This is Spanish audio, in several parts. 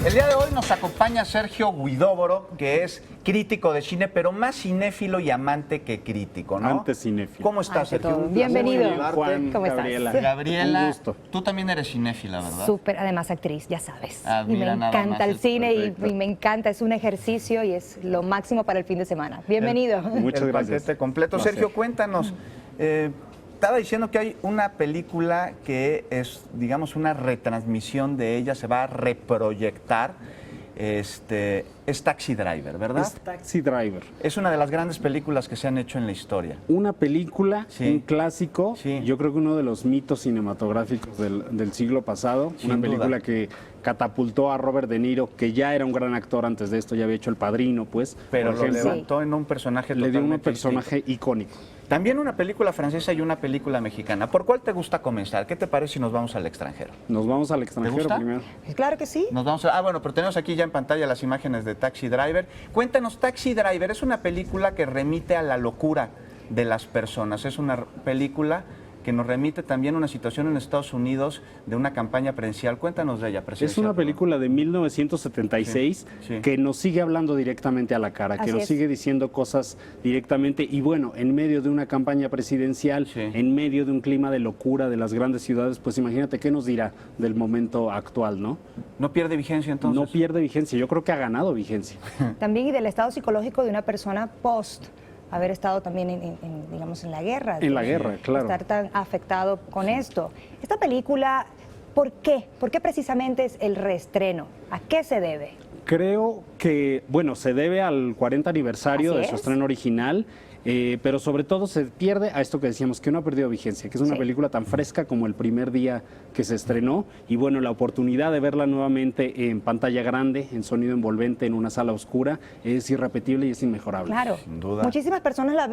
El día de hoy nos acompaña Sergio Huidobro, que es crítico de cine, pero más cinéfilo y amante que crítico, ¿no? Antes cinéfilo. ¿Cómo estás, Sergio? Bienvenido. Juan, ¿Cómo estás? Gabriela. Gabriela, Un gusto. tú también eres cinéfila, ¿verdad? Súper, además actriz, ya sabes. Ah, y me mira, nada encanta más, el cine perfecto. y me encanta, es un ejercicio y es lo máximo para el fin de semana. Bienvenido. Muchas El gracias. paquete completo. Placer. Sergio, cuéntanos. Estaba diciendo que hay una película que es, digamos, una retransmisión de ella, se va a reproyectar. Es Taxi Driver, ¿verdad? Es Taxi Driver. Es una de las grandes películas que se han hecho en la historia. Una película, Sí. un clásico, Sí. yo creo que uno de los mitos cinematográficos del siglo pasado. Sin Una película duda. que catapultó a Robert De Niro, que ya era un gran actor antes de esto, ya había hecho El Padrino, pues. Pero por lo ejemplo, levantó en un personaje le dio un totalmente personaje icónico. distinto. También una película francesa y una película mexicana. ¿Por cuál te gusta comenzar? ¿Qué te parece si nos vamos al extranjero? Nos vamos al extranjero gusta? primero. Claro que sí. Nos vamos a... bueno, pero tenemos aquí ya en pantalla las imágenes de Taxi Driver. Cuéntanos, Taxi Driver es una película que remite a la locura de las personas. Es una película que nos remite también a una situación en Estados Unidos de una campaña presidencial. Cuéntanos de ella, Es presidencial. una película de 1976 Sí, sí. que nos sigue hablando directamente a la cara, que Así nos es. sigue diciendo cosas directamente y bueno, en medio de una campaña presidencial, Sí. en medio de un clima de locura de las grandes ciudades, pues imagínate qué nos dirá del momento actual, ¿no? ¿No pierde vigencia entonces? No pierde vigencia, yo creo que ha ganado vigencia. También y del estado psicológico de una persona post haber estado también digamos, en la guerra. En la guerra, claro. Estar tan afectado con esto. Esta película, ¿por qué? ¿Por qué precisamente es el reestreno? ¿A qué se debe? Creo que, bueno, se debe al 40 aniversario Así de su es. estreno original, pero sobre todo se pierde a esto que decíamos, que no ha perdido vigencia, que es una Sí. película tan fresca como el primer día que se estrenó, y bueno, la oportunidad de verla nuevamente en pantalla grande, en sonido envolvente, en una sala oscura, es irrepetible y es inmejorable. Claro. Sin duda. Muchísimas personas,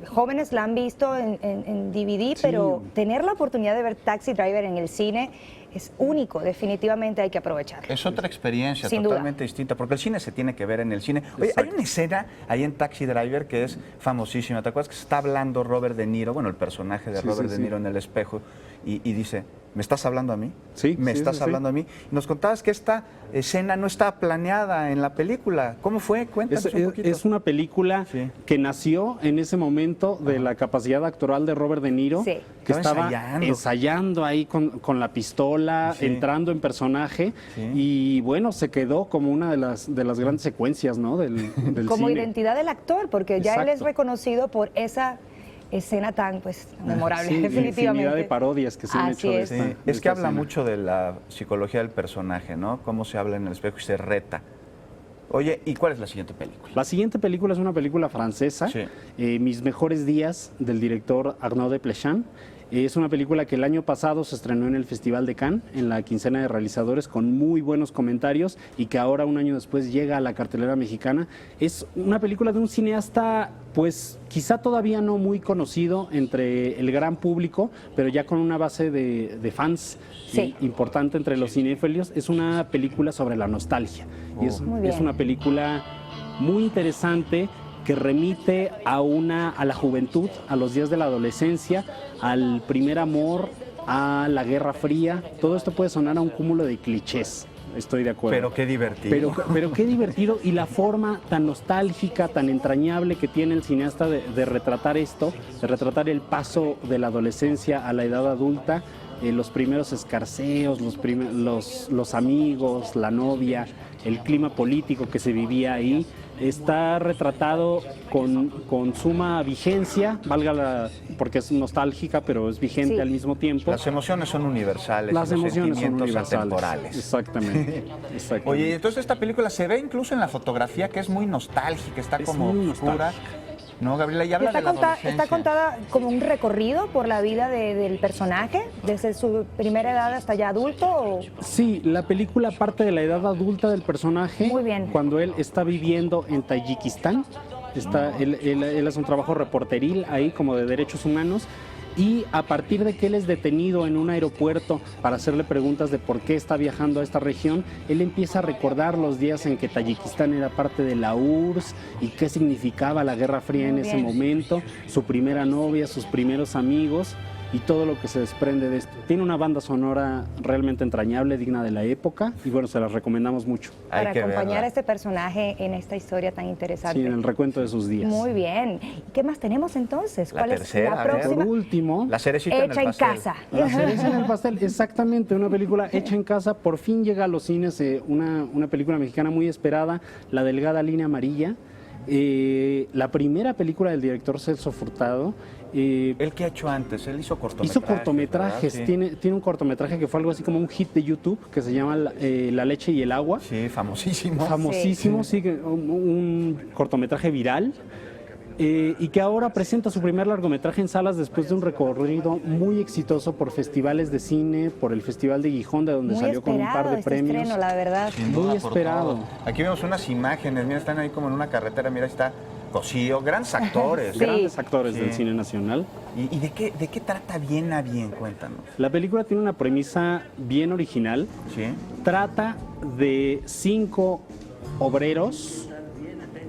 jóvenes la han visto en DVD, Sí. pero tener la oportunidad de ver Taxi Driver en el cine es único, definitivamente hay que aprovecharlo. Es otra experiencia Sin duda. totalmente distinta, porque el cine se tiene que ver en el cine. Oye, hay Exacto. una escena ahí en Taxi Driver que es famosísima. ¿Te acuerdas que se está hablando Robert De Niro, bueno, el personaje de Sí, Robert sí, De Niro en el espejo, y dice, ¿me estás hablando a mí? Sí, ¿Me sí, estás sí, sí. hablando a mí? Nos contabas que esta escena no estaba planeada en la película. ¿Cómo fue? Cuéntanos un poquito. Es una película Sí. que nació en ese momento de la capacidad actoral de Robert De Niro, Sí. que Estaba estaba ensayando. ensayando ahí con la pistola, Sí. entrando en personaje, Sí. y bueno, se quedó como una de las grandes secuencias, ¿no? del Como cine. identidad del actor, porque ya él es Exacto. reconocido por esa escena tan memorable, Sí, infinidad definitivamente. de parodias que se han Así hecho de es. Sí, esta. es de que esta habla escena. mucho de la psicología del personaje, ¿no? Cómo se habla en el espejo y se reta. Oye, ¿y cuál es la siguiente película? La siguiente película es una película francesa, Sí. Mis mejores días, del director Arnaud de Plechan. Es una película que el año pasado se estrenó en el Festival de Cannes, en la quincena de realizadores, con muy buenos comentarios, y que ahora, un año después, llega a la cartelera mexicana. Es una película de un cineasta, pues quizá todavía no muy conocido entre el gran público, pero ya con una base de fans Sí. importante entre los cinéfilos. Es una película sobre la nostalgia. Y Muy bien. es una película muy interesante que remite a la juventud, a los días de la adolescencia, al primer amor, a la Guerra Fría. Todo esto puede sonar a un cúmulo de clichés, estoy de acuerdo. Pero qué divertido. Pero qué divertido, y la forma tan nostálgica, tan entrañable que tiene el cineasta de retratar esto, de retratar el paso de la adolescencia a la edad adulta, los primeros escarceos, los amigos, la novia, el clima político que se vivía ahí, está retratado con suma vigencia, porque es nostálgica, pero es vigente Sí. al mismo tiempo. Las emociones son universales. Las y los emociones son sentimientos universales. atemporales. Exactamente. Exactamente. Oye, y entonces esta película se ve incluso en la fotografía que es muy nostálgica, está Es como muy oscura. nostálgica. No, Gabriela, y habla de la adolescencia. Está contada como un recorrido por la vida del personaje, desde su primera edad hasta ya adulto. ¿O? Sí, la película parte de la edad adulta del personaje. Muy bien. Cuando él está viviendo en Tayikistán. Él hace un trabajo reporteril ahí, como de derechos humanos. Y a partir de que él es detenido en un aeropuerto para hacerle preguntas de por qué está viajando a esta región, él empieza a recordar los días en que Tayikistán era parte de la URSS y qué significaba la Guerra Fría en Muy ese bien. momento, su primera novia, sus primeros amigos. y todo lo que se desprende de esto. Tiene una banda sonora realmente entrañable, digna de la época, y bueno, se las recomendamos mucho. Para acompañar a este personaje en esta historia tan interesante. Sí, en el recuento de sus días. Muy bien. ¿Qué más tenemos entonces? La ¿Cuál tercera, es la a ver. próxima? Por último, La cerecita Hecha en en el pastel. casa. La cereza en el pastel, exactamente, una película hecha en casa. Por fin llega a los cines una película mexicana muy esperada, La delgada línea amarilla. La primera película del director Celso Furtado. ¿Él qué ha hecho antes? Él hizo cortometrajes. Hizo cortometrajes, ¿verdad? Sí. tiene un cortometraje que fue algo así como un hit de YouTube que se llama La leche y el agua. Sí, famosísimo. Famosísimo, sí, un cortometraje viral. Y que ahora presenta su primer largometraje en salas después de un recorrido muy exitoso por festivales de cine, por el Festival de Gijón, de donde Muy salió con un par de esperado este premios. estreno, la verdad. Sin Muy duda, por esperado. todo. Aquí vemos unas imágenes, mira, están ahí como en una carretera, mira, ahí está Cosío, grandes actores. Sí. Grandes actores Sí. del cine nacional. ¿Y de qué trata Bien a Bien? Cuéntanos. La película tiene una premisa bien original. ¿Sí? Trata de 5 obreros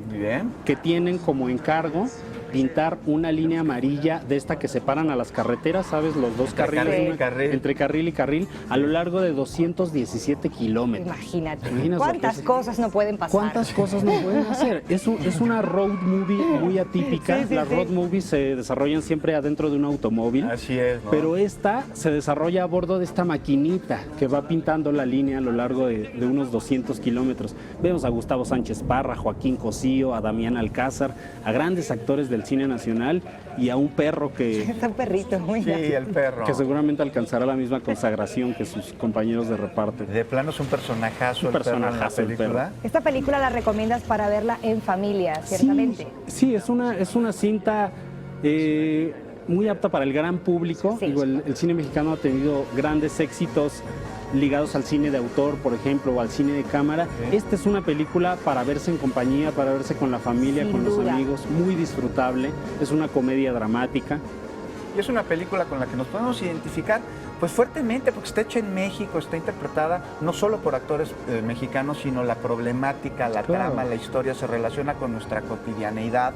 Muy bien. que tienen como encargo pintar una línea amarilla de esta que separan a las carreteras, ¿sabes? Los dos Entre carriles, carril y carril. entre carril y carril, a lo largo de 217 kilómetros. Imagínate. Imaginas lo ¿Cuántas que es? cosas no pueden pasar? ¿Cuántas cosas no pueden hacer? Es una road movie muy atípica. Sí, sí, Las sí. road movies se desarrollan siempre adentro de un automóvil. Así es, ¿no? Pero esta se desarrolla a bordo de esta maquinita que va pintando la línea a lo largo de unos 200 kilómetros. Vemos a Gustavo Sánchez Parra, Joaquín Cosío, a Damián Alcázar, a grandes actores del cine nacional y a un perro que Está un perrito, muy Sí, bien. el perro. seguramente alcanzará la misma consagración que sus compañeros de reparto. De plano es un personajazo, Un el perro en la personajazo el película. Esta película la recomiendas para verla en familia, ciertamente. Sí, es una cinta muy apta para el gran público. Sí. Digo, el cine mexicano ha tenido grandes éxitos ligados al cine de autor, por ejemplo, o al cine de cámara. Sí. Esta es una película para verse en compañía, para verse con la familia, Sin con los duda. amigos, muy disfrutable. Es una comedia dramática. Y es una película con la que nos podemos identificar pues fuertemente, porque está hecha en México, está interpretada no solo por actores mexicanos, sino la problemática, la Claro. trama, la historia se relaciona con nuestra cotidianeidad.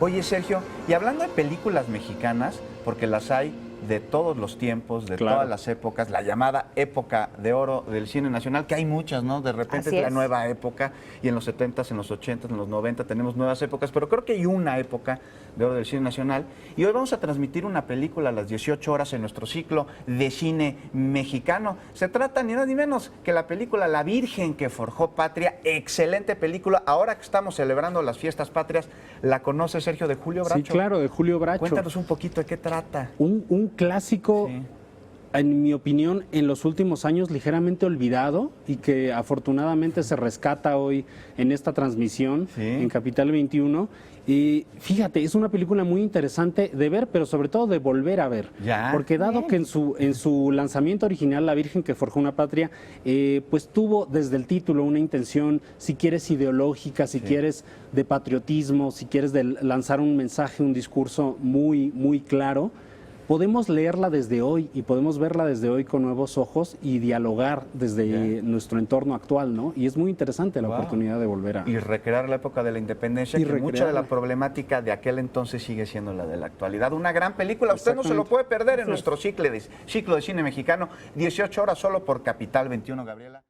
Oye, Sergio, y hablando de películas mexicanas, porque las hay de todos los tiempos, de Claro. todas las épocas, la llamada época de oro del cine nacional, que hay muchas, ¿no? De repente Así es la es. nueva época, y en los 70s, en los 80s, en los 90 tenemos nuevas épocas, pero creo que hay una época de oro del cine nacional, y hoy vamos a transmitir una película a las 18 horas en nuestro ciclo de cine mexicano. Se trata ni más ni menos que la película La Virgen que forjó patria, excelente película. Ahora que estamos celebrando las fiestas patrias, ¿la conoce, Sergio, de Julio Bracho? Sí, claro, de Julio Bracho. Cuéntanos un poquito de qué trata. Un clásico, Sí. en mi opinión, en los últimos años ligeramente olvidado y que afortunadamente se rescata hoy en esta transmisión Sí. en Capital 21. Y fíjate, es una película muy interesante de ver, pero sobre todo de volver a ver. Ya. Porque dado Bien. que en su lanzamiento original, La Virgen que forjó una patria, pues tuvo desde el título una intención, si quieres, ideológica, si quieres, de patriotismo, si quieres, de lanzar un mensaje, un discurso muy, muy claro. Podemos leerla desde hoy y podemos verla desde hoy con nuevos ojos y dialogar desde nuestro entorno actual, ¿no? Y es muy interesante la Wow. oportunidad de volver a... Y recrear la época de la independencia, Y que mucha de recrearla. la problemática de aquel entonces sigue siendo la de la actualidad. Una gran película, usted no se lo Exactamente. puede perder en Así es. nuestro ciclo de cine mexicano, 18 horas solo por Capital 21, Gabriela.